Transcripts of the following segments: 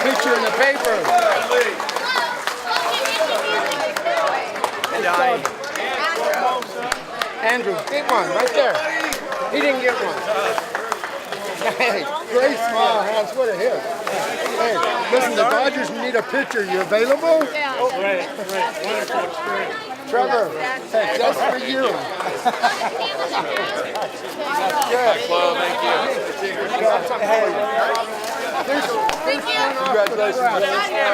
picture in the paper. Andrew, get one right there. He didn't get one. Hey, great smile, hands. What a hit. Hey, listen, the Dodgers need a pitcher. You available? Yeah. Oh, right. Wonderful experience. Trevor, hey, just for you. Good. Well, thank you. Thank you. Congratulations. I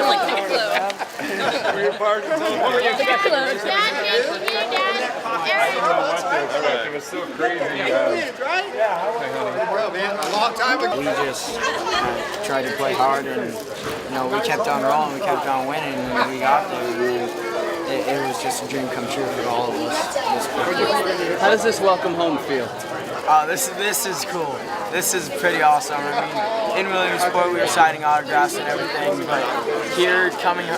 would like to take a clue. For your part. Dad, thank you, Dad. It was so crazy. A long time ago. We just tried to play hard, and we kept on rolling, we kept on winning, and we got there. And it was just a dream come true for all of us. How does this welcome home feel? Oh, this is cool. This is pretty awesome. I mean, in Williamsport we were signing autographs and everything, but here coming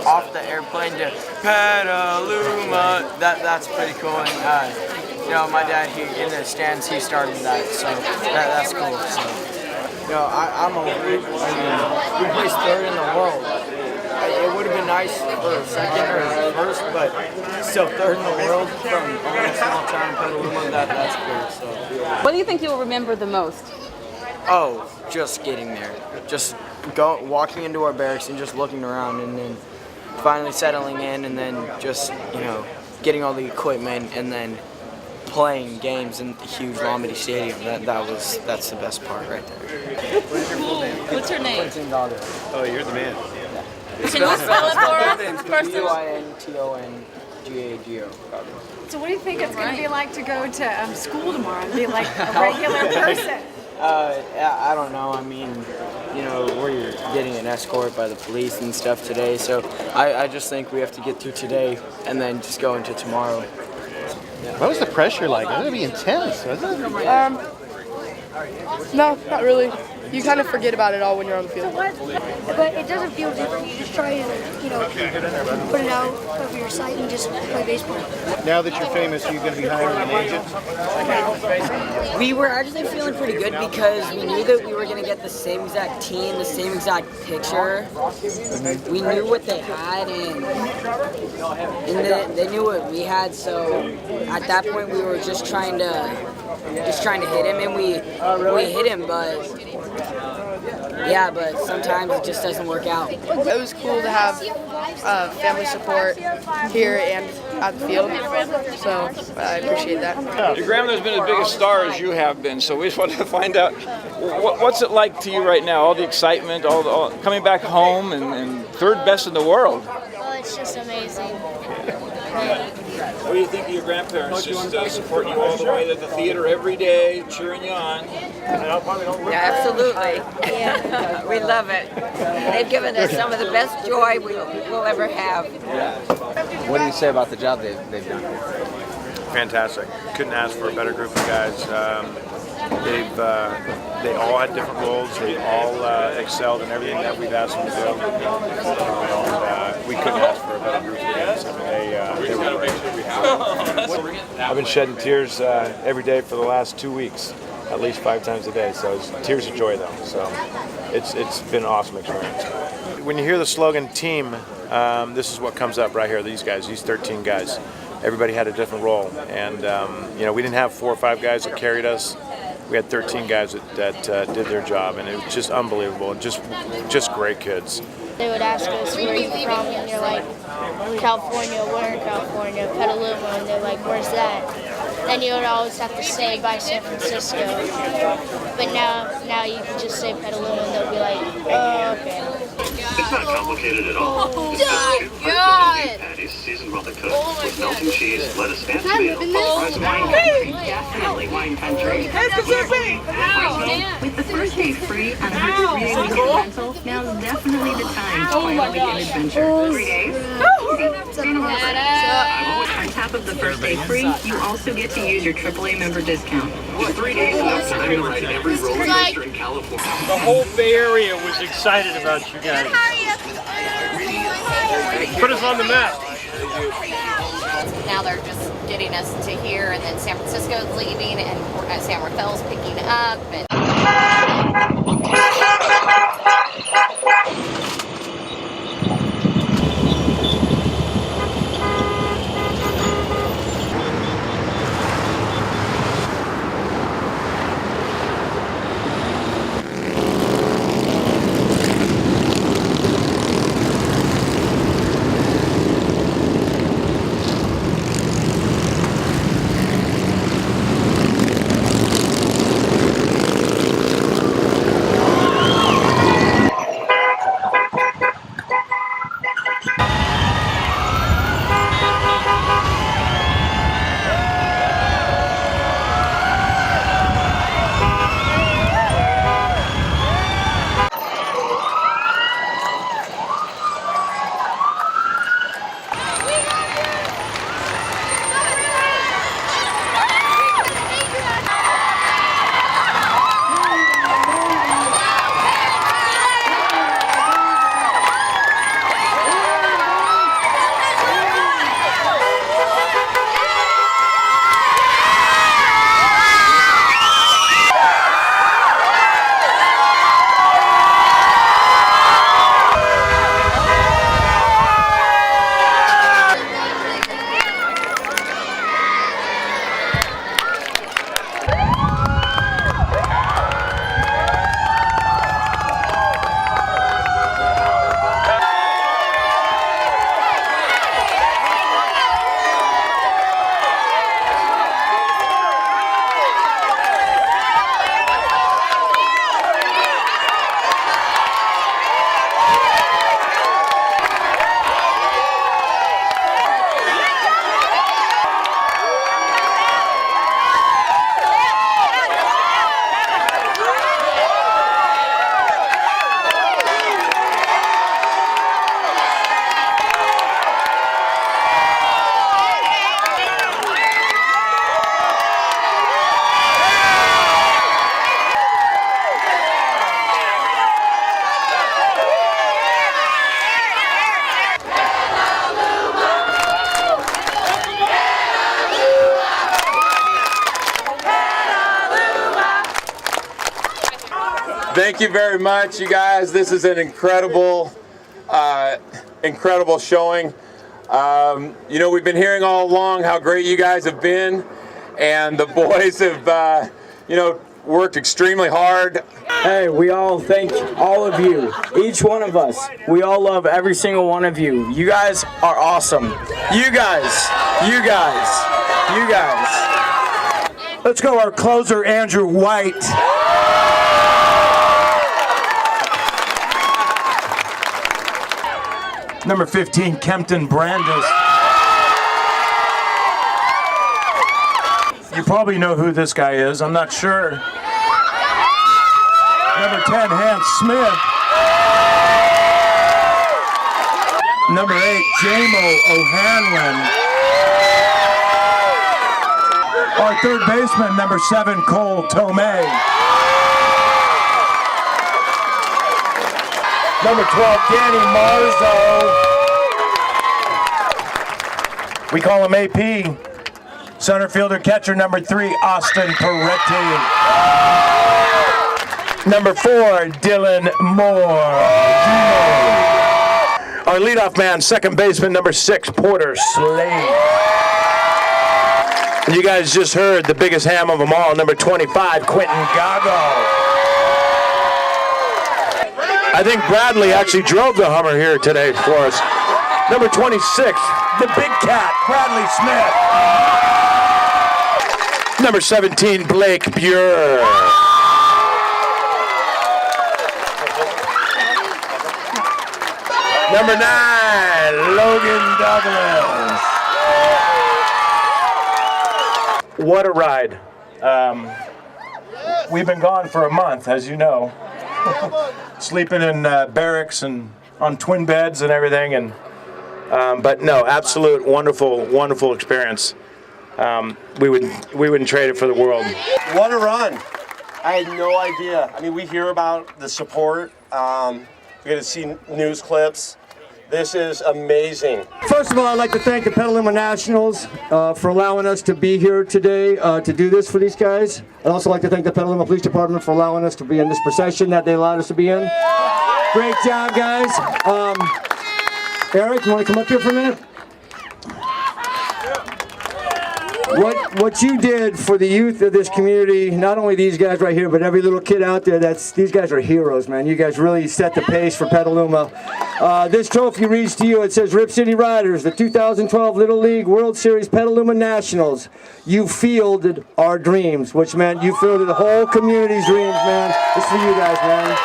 off the airplane to Petaluma, that's pretty cool. And my dad, in the stands, he started that, so that's cool. So, I'm over it. I mean, we placed third in the world. It would have been nice for second or first, but still third in the world from a small town in Petaluma, that's cool. So. What do you think you'll remember the most? Oh, just getting there. Just walking into our barracks and just looking around, and then finally settling in, and then just, getting all the equipment, and then playing games in the huge Lombardy Stadium. That's the best part right there. What's her name? Oh, you're the man. Can you spell it for us? First Wintongago. So what do you think it's going to be like to go to school tomorrow and be like a regular person? I don't know. I mean, we're getting an escort by the police and stuff today, so I just think we have to get through today and then just go into tomorrow. What was the pressure like? It was going to be intense, wasn't it? No, not really. You kind of forget about it all when you're on the field. But it doesn't feel different. You just try and, put it out of your sight and just play baseball. Now that you're famous, are you going to be hiring an agent? We were actually feeling pretty good because we knew that we were going to get the same exact team, the same exact picture. We knew what they had, and they knew what we had. So at that point, we were just trying to hit him, and we hit him, but sometimes it just doesn't work out. It was cool to have family support here and at the field, so I appreciate that. Your grandmother's been as big a star as you have been, so we just wanted to find out what's it like to you right now, all the excitement, all coming back home and third best in the world. Well, it's just amazing. What do you think of your grandparents just supporting you all the way to the theater every day, cheering you on? Yeah, absolutely. We love it. They've given us some of the best joy we'll ever have. What do you say about the job they've done? Fantastic. Couldn't ask for a better group of guys. They all had different roles. They all excelled in everything that we've asked them to do. We couldn't ask for a better group of guys. I mean, they were great. I've been shedding tears every day for the last 2 weeks, at least 5 times a day. So it's tears of joy, though. So it's been an awesome experience. When you hear the slogan "team," this is what comes up right here. These 13 guys. Everybody had a different role, and we didn't have 4 or 5 guys that carried us. We had 13 guys that did their job, and it was just unbelievable, and just great kids. They would ask us where you're from, and you're like, California, where in California? Petaluma, and they're like, where's that? Then you would always have to say by San Francisco. But now you can just say Petaluma, and they'll be like, oh, okay. It's not complicated at all. Oh, Just God. patties, seasoned with the cook, with melted cheese, lettuce, and tomato. Fries of wine country, definitely wine country. With the first day free and 100 free rental, now's definitely the time to finally begin adventure. 3 days? On top of the first day free, you also get to use your AAA member discount. With 3 days enough time to ride every roller coaster in California. The whole Bay Area was excited about you guys. Put us on the map. Now they're just getting us to here, and then San Francisco's leaving, and San Rafael's picking up. And Thank you very much, you guys. This is an incredible, incredible showing. You know, we've been hearing all along how great you guys have been, and the boys have, you know, worked extremely hard. Hey, we all thank all of you, each one of us. We all love every single one of you. You guys are awesome. You guys, you guys, you guys. Let's go our closer, Andrew White. Number 15, Kempton Brandis. You probably know who this guy is, I'm not sure. Number 10, Hans Smith. Number 8, Jamo O'Hanlon. Our third baseman, number 7, Cole Tomei. Number 12, Danny Marzo. We call him AP. Center fielder, catcher, number 3, Austin Peretti. Number 4, Dylan Moore. Our leadoff man, second baseman, number 6, Porter Slade. And you guys just heard the biggest ham of them all, number 25, Quentin Gago. I think Bradley actually drove the Hummer here today for us. Number 26, the big cat, Bradley Smith. Number 17, Blake Buer. Number 9, Logan Douglas. What a ride. We've been gone for a month, as you know. Sleeping in barracks and on twin beds and everything, and but no, absolute wonderful experience. We wouldn't trade it for the world. What a run! I had no idea. I mean, we hear about the support. We get to see news clips. This is amazing. First of all, I'd like to thank the Petaluma Nationals for allowing us to be here today to do this for these guys. I'd also like to thank the Petaluma Police Department for allowing us to be in this procession that they allowed us to be in. Great job, guys. Eric, you want to come up here for a minute? What you did for the youth of this community, not only these guys right here, but every little kid out there, these guys are heroes, man. You guys really set the pace for Petaluma. This trophy reads to you. It says, Rip City Riders, the 2012 Little League World Series Petaluma Nationals. You fielded our dreams, which meant you fielded the whole community's dreams, man. It's for you guys, man.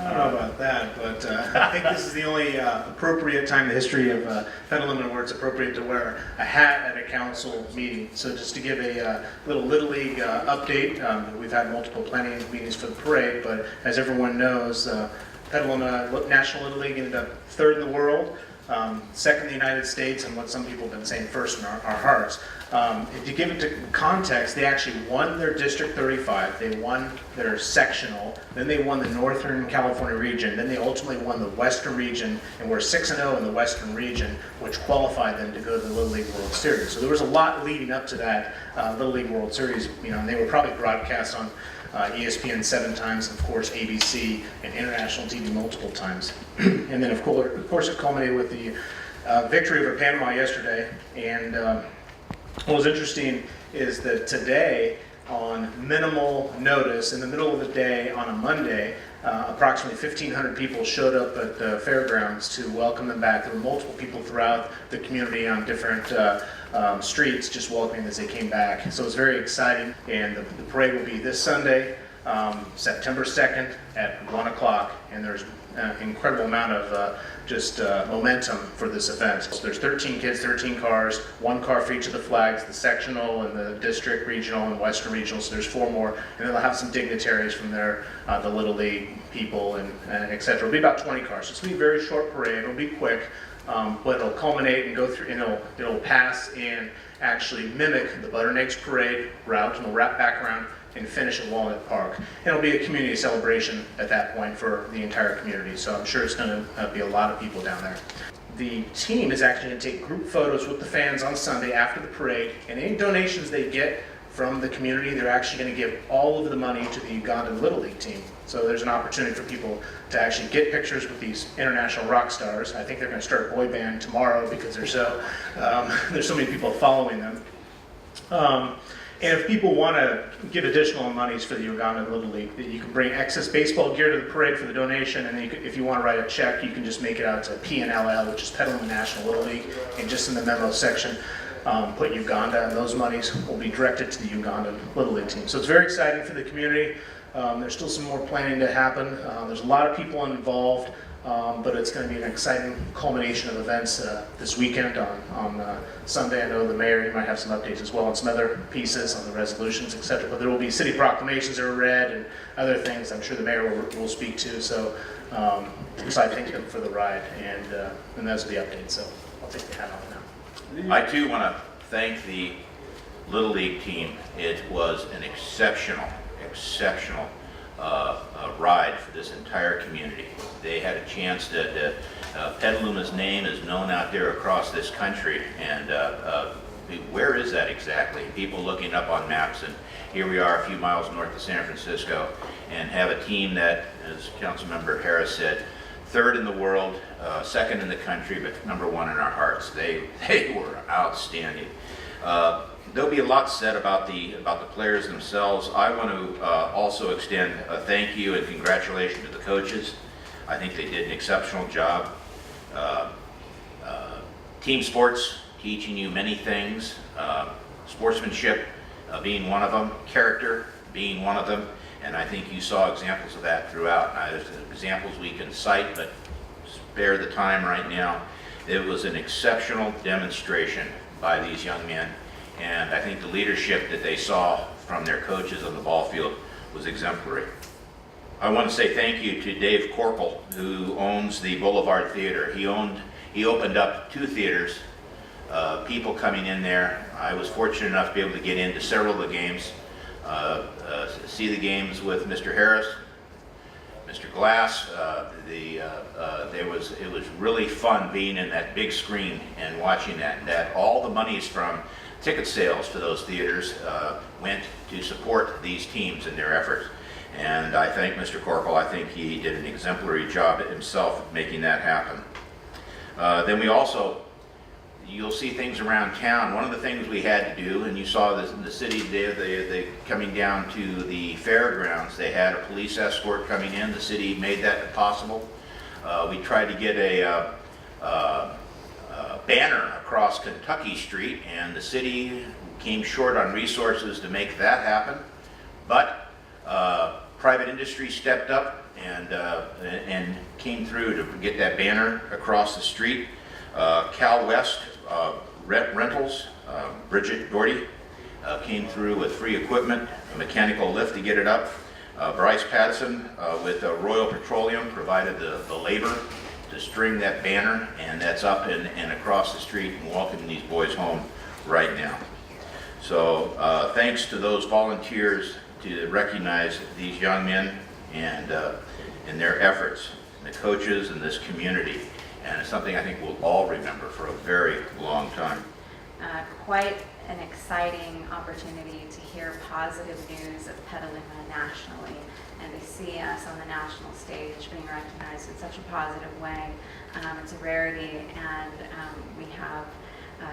I don't know about that, but I think this is the only appropriate time in the history of Petaluma where it's appropriate to wear a hat at a council meeting. So just to give a Little League update, we've had multiple planning meetings for the parade, but as everyone knows, Petaluma National Little League ended up 3rd in the world, 2nd in the United States, and what some people have been saying 1st in our hearts. If you give it to context, they actually won their District 35, they won their sectional, then they won the Northern California region, then they ultimately won the Western region, and were 6-0 in the Western region, which qualified them to go to the Little League World Series. So there was a lot leading up to that Little League World Series, you know, and they were probably broadcast on ESPN 7 times, and of course ABC and international TV multiple times. And then of course it culminated with the victory over Panama yesterday. And what was interesting is that today, on minimal notice, in the middle of the day on a Monday, approximately 1,500 people showed up at the fairgrounds to welcome them back. There were multiple people throughout the community on different streets just welcoming as they came back. So it's very exciting, and the parade will be this Sunday, September 2nd at 1 o'clock, and there's an incredible amount of momentum for this event. So there's 13 kids, 13 cars, 1 car for each of the flags, the sectional and the district, regional, and western regional, so there's 4 more, and then they'll have some dignitaries from there, the Little League people, and et cetera. It'll be about 20 cars, so it's going to be a very short parade, it'll be quick, but it'll culminate and go through, and it'll pass and actually mimic the Butter and Eggs Parade route, and it'll wrap back around and finish at Walnut Park. And it'll be a community celebration at that point for the entire community, so I'm sure it's going to be a lot of people down there. The team is actually going to take group photos with the fans on Sunday after the parade, and any donations they get from the community, they're actually going to give all of the money to the Ugandan Little League team. So there's an opportunity for people to actually get pictures with these international rock stars. I think they're going to start a boy band tomorrow because there's so many people following them. And if people want to give additional monies for the Ugandan Little League, you can bring excess baseball gear to the parade for the donation, and then if you want to write a check, you can just make it out to PNLL, which is Petaluma National Little League, and just in the memo section, put Uganda, and those monies will be directed to the Ugandan Little League team. So it's very exciting for the community. There's still some more planning to happen. There's a lot of people involved, but it's going to be an exciting culmination of events this weekend on Sunday. I know the mayor, he might have some updates as well on some other pieces on the resolutions, etc. But there will be city proclamations that are read and other things I'm sure the mayor will speak to. So I thank them for the ride, and those are the updates. So I'll take the hat off now. I too want to thank the Little League team. It was an exceptional ride for this entire community. They had a chance to, Petaluma's name is known out there across this country, and where is that exactly? People looking up on maps, and here we are a few miles north of San Francisco, and have a team that, as Councilmember Harris said, third in the world, second in the country, but number one in our hearts. They were outstanding. There'll be a lot said about the players themselves. I want to also extend a thank you and congratulations to the coaches. I think they did an exceptional job. Team sports, teaching you many things. Sportsmanship being one of them. Character being one of them. And I think you saw examples of that throughout. There's examples we can cite, but spare the time right now. It was an exceptional demonstration by these young men. And I think the leadership that they saw from their coaches on the ball field was exemplary. I want to say thank you to Dave Corporal, who owns the Boulevard Theater. He opened up 2 theaters, people coming in there. I was fortunate enough to be able to get into several of the games, see the games with Mr. Harris, Mr. Glass. It was really fun being in that big screen and watching that all the monies from ticket sales to those theaters went to support these teams in their efforts. And I thank Mr. Corporal. I think he did an exemplary job himself of making that happen. Then we also, you'll see things around town. One of the things we had to do, and you saw this in the city today, they coming down to the fairgrounds, they had a police escort coming in. The city made that possible. We tried to get a banner across Kentucky Street, and the city came short on resources to make that happen. But private industry stepped up and came through to get that banner across the street. Cal West Rentals, Bridget Doherty, came through with free equipment, a mechanical lift to get it up. Bryce Patterson with Royal Petroleum provided the labor to string that banner, and that's up and across the street and welcoming these boys home right now. So thanks to those volunteers to recognize these young men and their efforts, the coaches and this community, and it's something I think we'll all remember for a very long time. Quite an exciting opportunity to hear positive news of Petaluma nationally, and to see us on the national stage being recognized in such a positive way. It's a rarity, and we have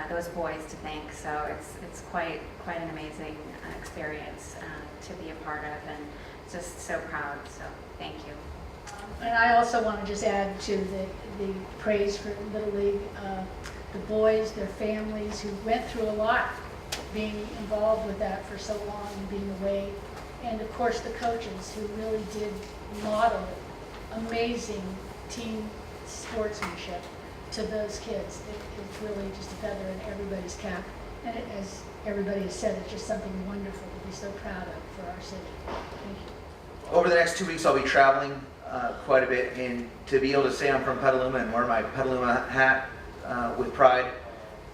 those boys to thank. So it's quite an amazing experience to be a part of, and just so proud. So thank you. And I also want to just add to the praise for Little League, the boys, their families who went through a lot being involved with that for so long and being away. And of course the coaches who really did model amazing team sportsmanship to those kids. It's really just a feather in everybody's cap. And as everybody has said, it's just something wonderful to be so proud of for our city. Thank you. Over the next 2 weeks I'll be traveling quite a bit, and to be able to say I'm from Petaluma and wear my Petaluma hat with pride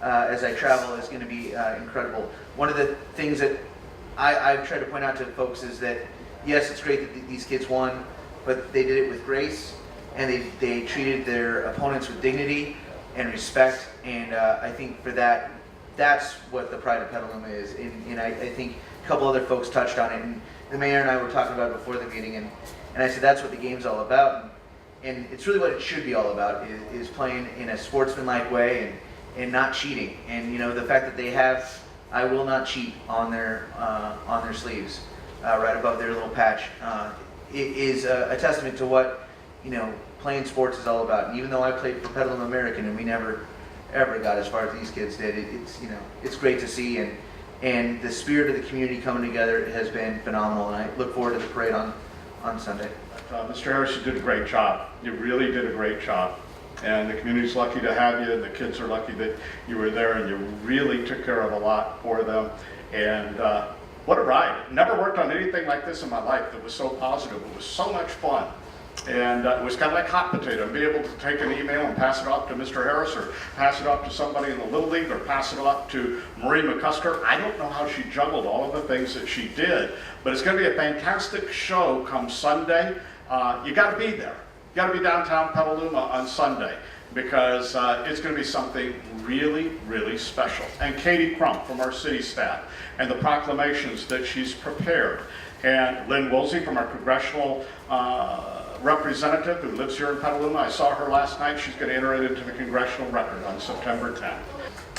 as I travel is going to be incredible. One of the things that I've tried to point out to folks is that, yes, it's great that these kids won, but they did it with grace, and they treated their opponents with dignity and respect, and I think for that, that's what the pride of Petaluma is. And I think a couple other folks touched on it, and the mayor and I were talking about it before the meeting, and I said that's what the game's all about, and it's really what it should be all about, is playing in a sportsmanlike way and not cheating. And you know, the fact that they have "I will not cheat" on their sleeves, right above their little patch, it is a testament to what, you know, playing sports is all about. And even though I played for Petaluma American and we never ever got as far as these kids did, it's, you know, it's great to see, and the spirit of the community coming together has been phenomenal, and I look forward to the parade on Sunday. Mr. Harris, you did a great job. You really did a great job. And the community's lucky to have you, and the kids are lucky that you were there, and you really took care of a lot for them. And what a ride. Never worked on anything like this in my life that was so positive. It was so much fun. And it was kind of like hot potato, and be able to take an email and pass it off to Mr. Harris, or pass it off to somebody in the Little League, or pass it off to Marie McCusker. I don't know how she juggled all of the things that she did, but it's going to be a fantastic show come Sunday. You got to be there. You got to be downtown Petaluma on Sunday, because it's going to be something really, really special. And Katie Crump from our city staff, and the proclamations that she's prepared, and Lynn Woolsey from our congressional representative who lives here in Petaluma. I saw her last night. She's going to enter it into the congressional record on September 10th.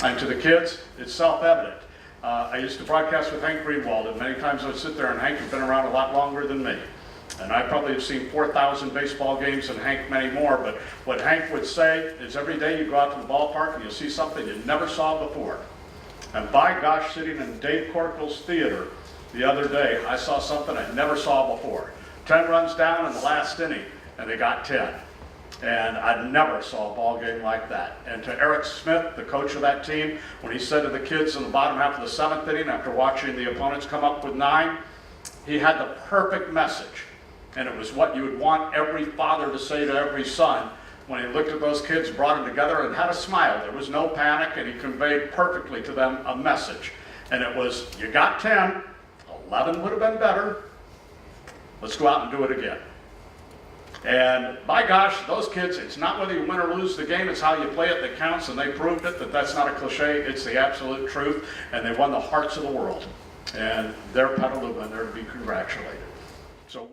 And to the kids, it's self-evident. I used to broadcast with Hank Greenwald, and many times I would sit there, and Hank had been around a lot longer than me. And I probably have seen 4,000 baseball games, and Hank many more, but what Hank would say is every day you go out to the ballpark and you'll see something you never saw before. And by gosh, sitting in Dave Corkle's theater the other day, I saw something I never saw before. 10 runs down in the last inning, and they got 10. And I never saw a ball game like that. And to Eric Smith, the coach of that team, when he said to the kids in the bottom half of the 7th inning, after watching the opponents come up with 9, he had the perfect message. And it was what you would want every father to say to every son when he looked at those kids, brought them together, and had a smile. There was no panic, and he conveyed perfectly to them a message. And it was, you got 10, 11 would have been better. Let's go out and do it again. And by gosh, those kids, it's not whether you win or lose the game, it's how you play it that counts, and they proved it, that's not a cliche, it's the absolute truth, and they won the hearts of the world. And they're Petaluma, and they're to be congratulated. So.